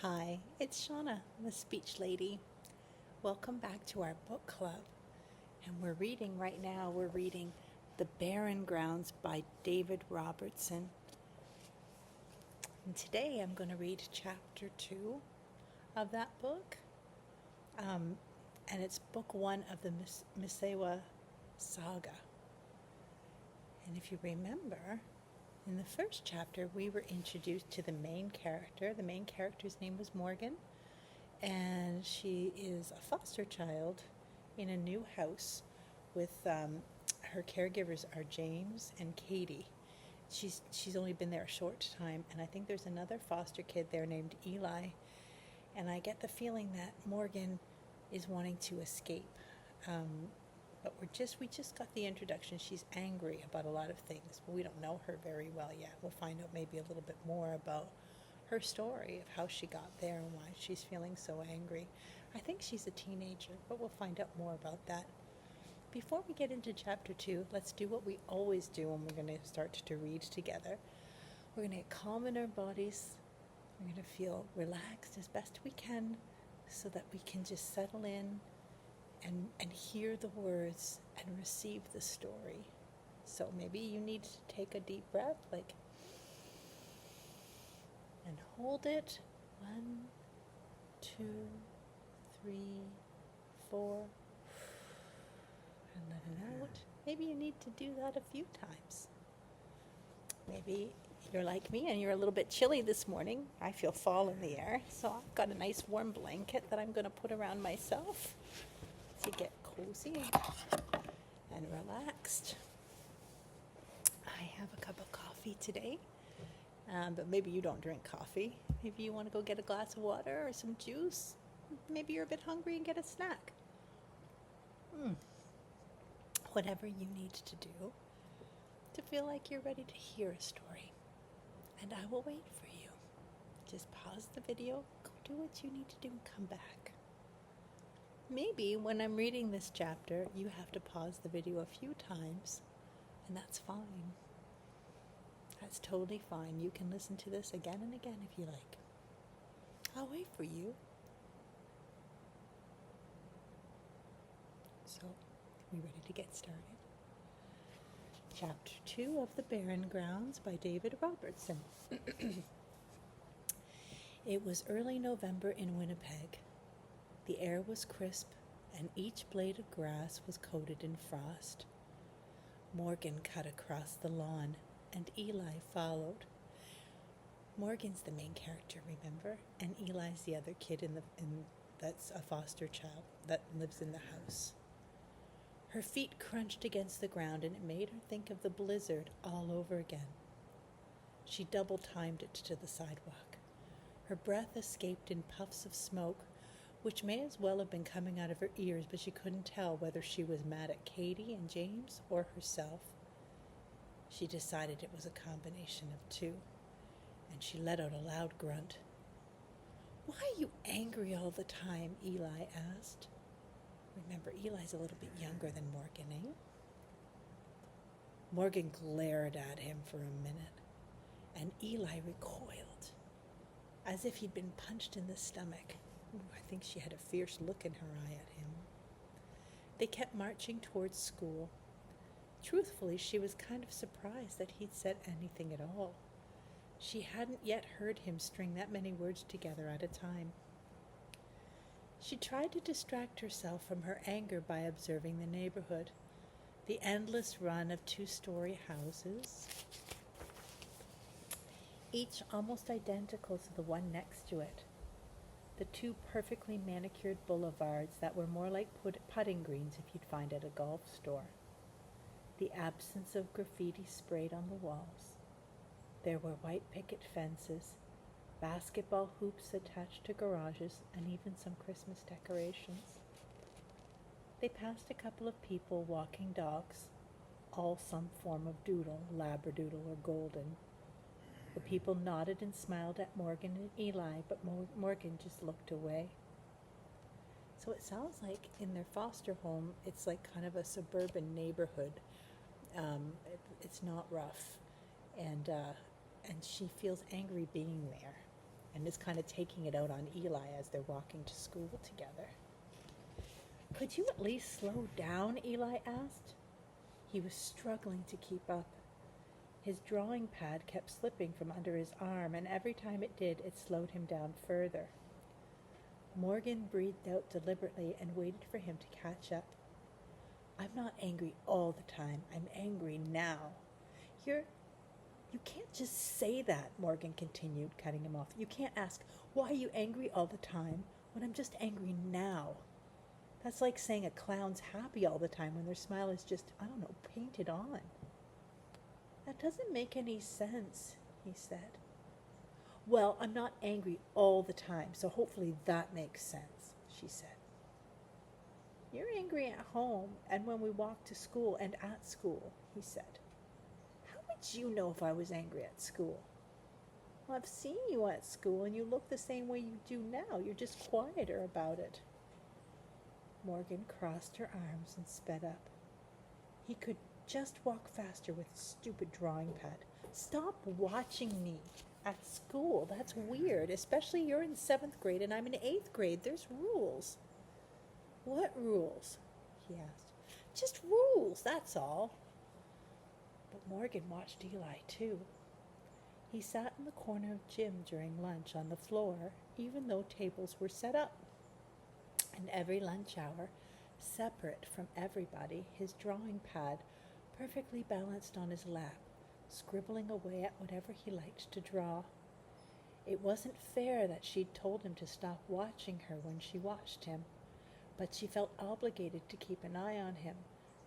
Hi, it's Shonna, the speech lady. Welcome back to our book club. And we're reading The Barren Grounds by David Robertson. And today I'm going to read chapter 2 of that book. And it's book 1 of the Misewa saga. And if you remember, in the first chapter, we were introduced to the main character. The main character's name was Morgan, and she is a foster child in a new house with her caregivers are James and Katie. She's only been there a short time, and I think there's another foster kid there named Eli. And I get the feeling that Morgan is wanting to escape. But we just got the introduction. She's angry about a lot of things, but we don't know her very well yet. We'll find out maybe a little bit more about her story of how she got there and why she's feeling so angry. I think she's a teenager, but we'll find out more about that. Before we get into chapter 2, let's do what we always do when we're going to start to read together. We're going to get calm in our bodies. We're going to feel relaxed as best we can so that we can just settle in and hear the words and receive the story. So maybe you need to take a deep breath, and hold it. 1, 2, 3, 4, and let it out. Maybe you need to do that a few times. Maybe you're like me and you're a little bit chilly this morning. I feel fall in the air, so I've got a nice warm blanket that I'm going to put around myself to get cozy and relaxed. I have a cup of coffee today, but maybe you don't drink coffee. Maybe you want to go get a glass of water or some juice. Maybe you're a bit hungry and get a snack. Whatever you need to do to feel like you're ready to hear a story. And I will wait for you. Just pause the video, go do what you need to do, and come back. Maybe when I'm reading this chapter, you have to pause the video a few times, and that's fine. That's totally fine. You can listen to this again and again if you like. I'll wait for you. So, we ready to get started? Chapter 2 of The Barren Grounds by David Robertson. It was early November in Winnipeg. The air was crisp, and each blade of grass was coated in frost. Morgan cut across the lawn, and Eli followed. Morgan's the main character, remember? And Eli's the other kid that's a foster child that lives in the house. Her feet crunched against the ground, and it made her think of the blizzard all over again. She double-timed it to the sidewalk. Her breath escaped in puffs of smoke, which may as well have been coming out of her ears, but she couldn't tell whether she was mad at Katie and James or herself. She decided it was a combination of two, and she let out a loud grunt. "Why are you angry all the time?" Eli asked. Remember, Eli's a little bit younger than Morgan, eh? Morgan glared at him for a minute, and Eli recoiled, as if he'd been punched in the stomach. I think she had a fierce look in her eye at him. They kept marching towards school. Truthfully, she was kind of surprised that he'd said anything at all. She hadn't yet heard him string that many words together at a time. She tried to distract herself from her anger by observing the neighborhood, the endless run of 2-story houses, each almost identical to the one next to it. The 2 perfectly manicured boulevards that were more like putting greens if you'd find at a golf store. The absence of graffiti sprayed on the walls. There were white picket fences, basketball hoops attached to garages, and even some Christmas decorations. They passed a couple of people walking dogs, all some form of doodle, labradoodle, or golden. The people nodded and smiled at Morgan and Eli, but Morgan just looked away. So it sounds like in their foster home, it's like kind of a suburban neighborhood. It's not rough, and she feels angry being there. and is kind of taking it out on Eli as they're walking to school together. "Could you at least slow down?" Eli asked. He was struggling to keep up. His drawing pad kept slipping from under his arm, and every time it did, it slowed him down further. Morgan breathed out deliberately and waited for him to catch up. "I'm not angry all the time. I'm angry now." You can't just say that," Morgan continued, cutting him off. "You can't ask, 'Why are you angry all the time?' when I'm just angry now. That's like saying a clown's happy all the time when their smile is just, painted on." "That doesn't make any sense," he said. "Well, I'm not angry all the time, so hopefully that makes sense," she said. "You're angry at home and when we walk to school and at school," he said. "How would you know if I was angry at school?" "Well, I've seen you at school and you look the same way you do now. You're just quieter about it." Morgan crossed her arms and sped up. He could just walk faster with his stupid drawing pad. "Stop watching me at school. That's weird, especially you're in 7th grade and I'm in 8th grade. There's rules." "What rules?" he asked. "Just rules, that's all." But Morgan watched Eli too. He sat in the corner of gym during lunch on the floor, even though tables were set up. And every lunch hour, separate from everybody, his drawing pad perfectly balanced on his lap, scribbling away at whatever he liked to draw. It wasn't fair that she'd told him to stop watching her when she watched him, but she felt obligated to keep an eye on him,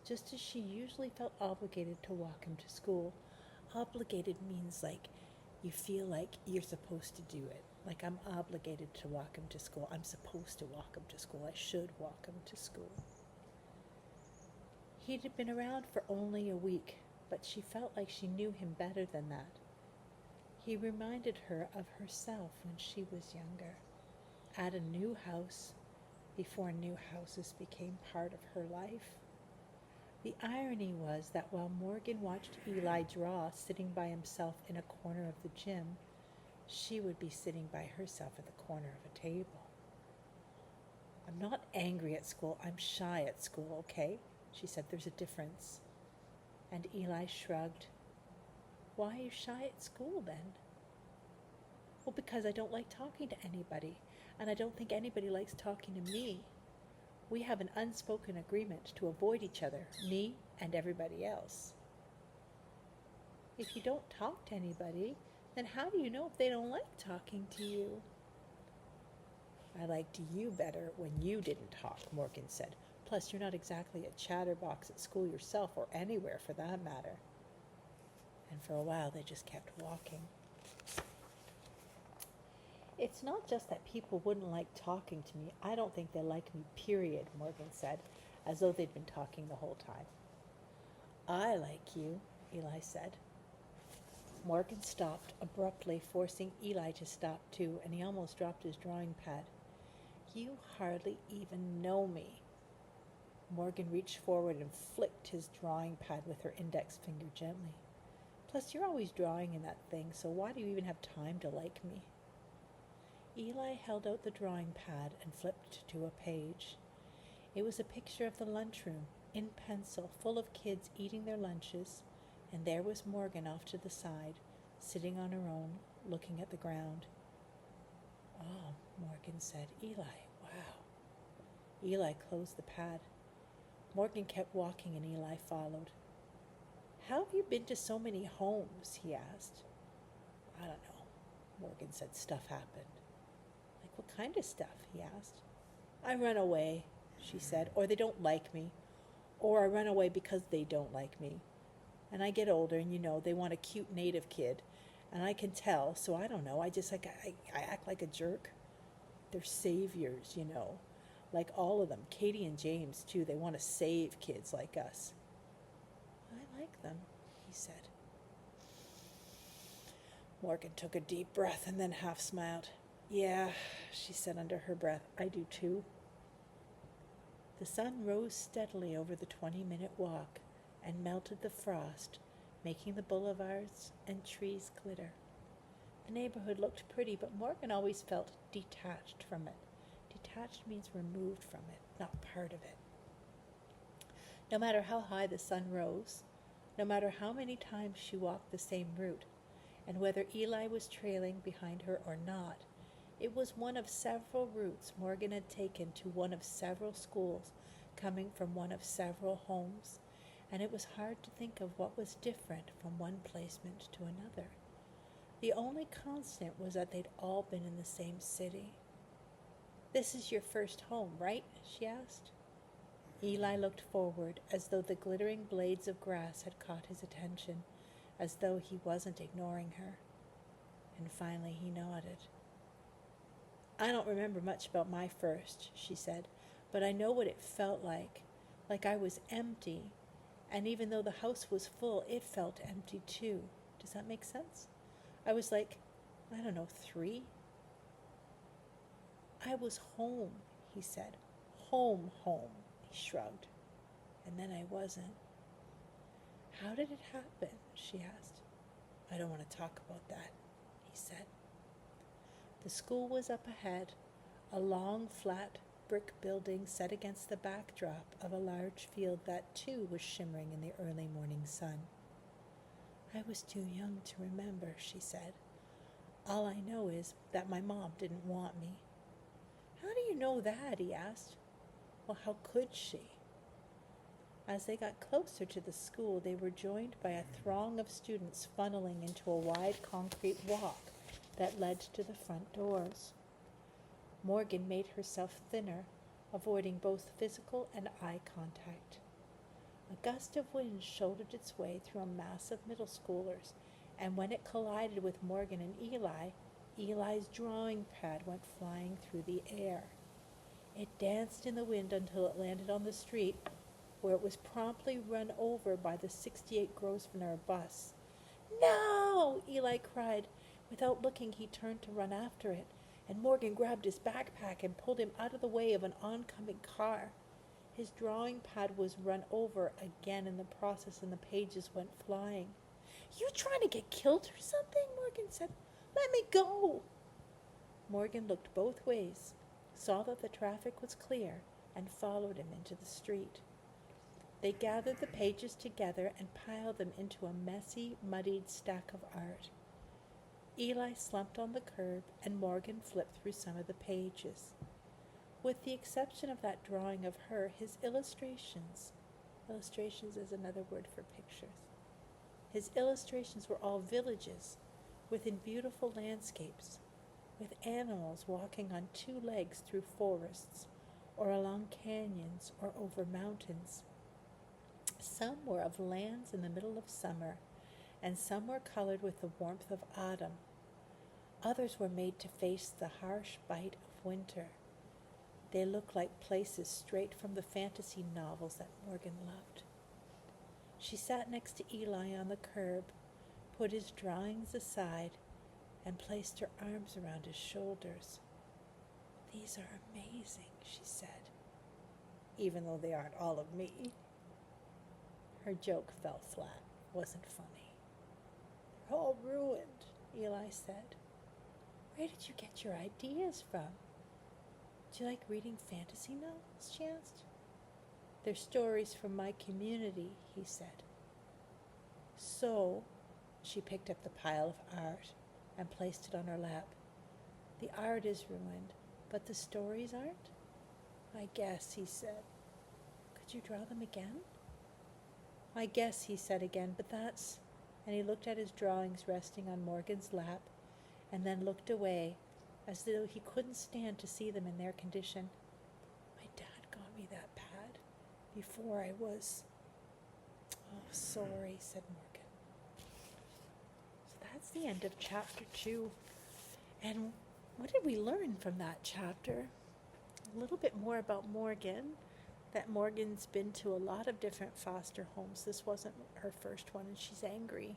just as she usually felt obligated to walk him to school. Obligated means like you feel like you're supposed to do it. Like, I'm obligated to walk him to school. I'm supposed to walk him to school. I should walk him to school. He'd been around for only a week, but she felt like she knew him better than that. He reminded her of herself when she was younger, at a new house, before new houses became part of her life. The irony was that while Morgan watched Eli draw sitting by himself in a corner of the gym, she would be sitting by herself at the corner of a table. "I'm not angry at school. I'm shy at school, okay?" she said. "There's a difference." And Eli shrugged. "Why are you shy at school then?" "Well, because I don't like talking to anybody, and I don't think anybody likes talking to me. We have an unspoken agreement to avoid each other, me and everybody else." "If you don't talk to anybody, then how do you know if they don't like talking to you?" "I liked you better when you didn't talk," Morgan said. "Plus, you're not exactly a chatterbox at school yourself, or anywhere for that matter." And for a while, they just kept walking. "It's not just that people wouldn't like talking to me. I don't think they like me, period," Morgan said, as though they'd been talking the whole time. "I like you," Eli said. Morgan stopped abruptly, forcing Eli to stop too, and he almost dropped his drawing pad. "You hardly even know me." Morgan reached forward and flicked his drawing pad with her index finger gently. "Plus, you're always drawing in that thing, so why do you even have time to like me?" Eli held out the drawing pad and flipped to a page. It was a picture of the lunchroom, in pencil, full of kids eating their lunches, and there was Morgan off to the side, sitting on her own, looking at the ground. "Oh," Morgan said. "Eli, wow." Eli closed the pad. Morgan kept walking and Eli followed. "How have you been to so many homes?" he asked. "I don't know," Morgan said. "Stuff happened." "Like what kind of stuff?" he asked. "I run away," she said, "or they don't like me, or I run away because they don't like me. And I get older and, they want a cute native kid, and I can tell, so I don't know, I act like a jerk. They're saviors, like all of them. Katie and James, too, they want to save kids like us." "I like them," he said. Morgan took a deep breath and then half smiled. "Yeah," she said under her breath, "I do too." The sun rose steadily over the 20-minute walk and melted the frost, making the boulevards and trees glitter. The neighborhood looked pretty, but Morgan always felt detached from it. Detached means removed from it, not part of it. No matter how high the sun rose, no matter how many times she walked the same route, and whether Eli was trailing behind her or not, it was one of several routes Morgan had taken to one of several schools, coming from one of several homes, and it was hard to think of what was different from one placement to another. The only constant was that they'd all been in the same city. "This is your first home, right?" she asked. Eli looked forward, as though the glittering blades of grass had caught his attention, as though he wasn't ignoring her. And finally he nodded. "I don't remember much about my first," she said, "but I know what it felt like I was empty, and even though the house was full, it felt empty too. Does that make sense? I was like, 3. I was home," he said. Home, he shrugged. "And then I wasn't." "How did it happen?" she asked. "I don't want to talk about that," he said. The school was up ahead, a long, flat brick building set against the backdrop of a large field that, too, was shimmering in the early morning sun. "I was too young to remember," she said. "All I know is that my mom didn't want me." "How do you know that?" he asked. "Well, how could she?" As they got closer to the school, they were joined by a throng of students funneling into a wide concrete walk that led to the front doors. Morgan made herself thinner, avoiding both physical and eye contact. A gust of wind shouldered its way through a mass of middle schoolers, and when it collided with Morgan and Eli, Eli's drawing pad went flying through the air. It danced in the wind until it landed on the street, where it was promptly run over by the 68 Grosvenor bus. "No!" Eli cried. Without looking, he turned to run after it, and Morgan grabbed his backpack and pulled him out of the way of an oncoming car. His drawing pad was run over again in the process, and the pages went flying. "You trying to get killed or something?" Morgan said. "Let me go." Morgan looked both ways, saw that the traffic was clear, and followed him into the street. They gathered the pages together and piled them into a messy, muddied stack of art. Eli slumped on the curb, and Morgan flipped through some of the pages. With the exception of that drawing of her, his illustrations is another word for pictures. His illustrations were all villages, within beautiful landscapes, with animals walking on 2 legs through forests, or along canyons, or over mountains. Some were of lands in the middle of summer, and some were colored with the warmth of autumn. Others were made to face the harsh bite of winter. They looked like places straight from the fantasy novels that Morgan loved. She sat next to Eli on the curb, put his drawings aside, and placed her arms around his shoulders. "These are amazing," she said, "even though they aren't all of me." Her joke fell flat. It wasn't funny. "They're all ruined," Eli said. "Where did you get your ideas from?" "Do you like reading fantasy novels?" she asked. "They're stories from my community," he said. "So," she picked up the pile of art and placed it on her lap. "The art is ruined, but the stories aren't?" "I guess," he said. "Could you draw them again?" "I guess," he said again, "but that's—" And he looked at his drawings resting on Morgan's lap, and then looked away, as though he couldn't stand to see them in their condition. "My dad got me that pad before I was—" "Oh, sorry," said Morgan. So that's the end of chapter 2. And what did we learn from that chapter? A little bit more about Morgan, that Morgan's been to a lot of different foster homes. This wasn't her first one, and she's angry.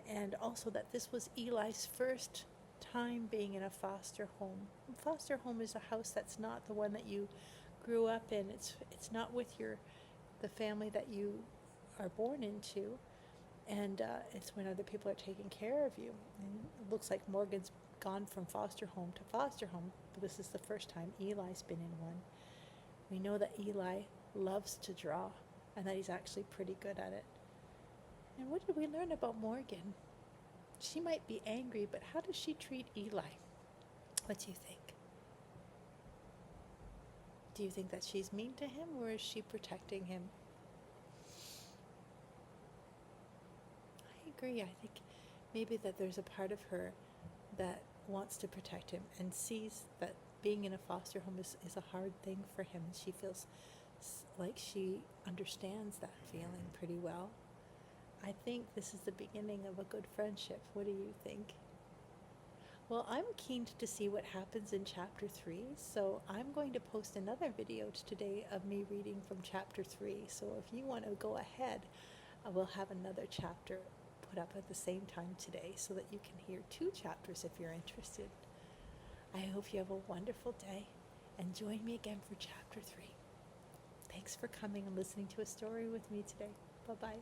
And also that this was Eli's first time being in a foster home. A foster home is a house that's not the one that you grew up in. It's not with the family that you are born into. And it's when other people are taking care of you. And it looks like Morgan's gone from foster home to foster home, but this is the first time Eli's been in one. We know that Eli loves to draw and that he's actually pretty good at it. And what did we learn about Morgan? She might be angry, but how does she treat Eli? What do you think? Do you think that she's mean to him, or is she protecting him? I agree. I think maybe that there's a part of her that wants to protect him and sees that being in a foster home is a hard thing for him. She feels like she understands that feeling pretty well. I think this is the beginning of a good friendship. What do you think? Well, I'm keen to see what happens in chapter 3, so I'm going to post another video today of me reading from chapter 3. So if you want to go ahead, I will have another chapter put up at the same time today so that you can hear 2 chapters if you're interested. I hope you have a wonderful day, and join me again for chapter 3. Thanks for coming and listening to a story with me today. Bye-bye.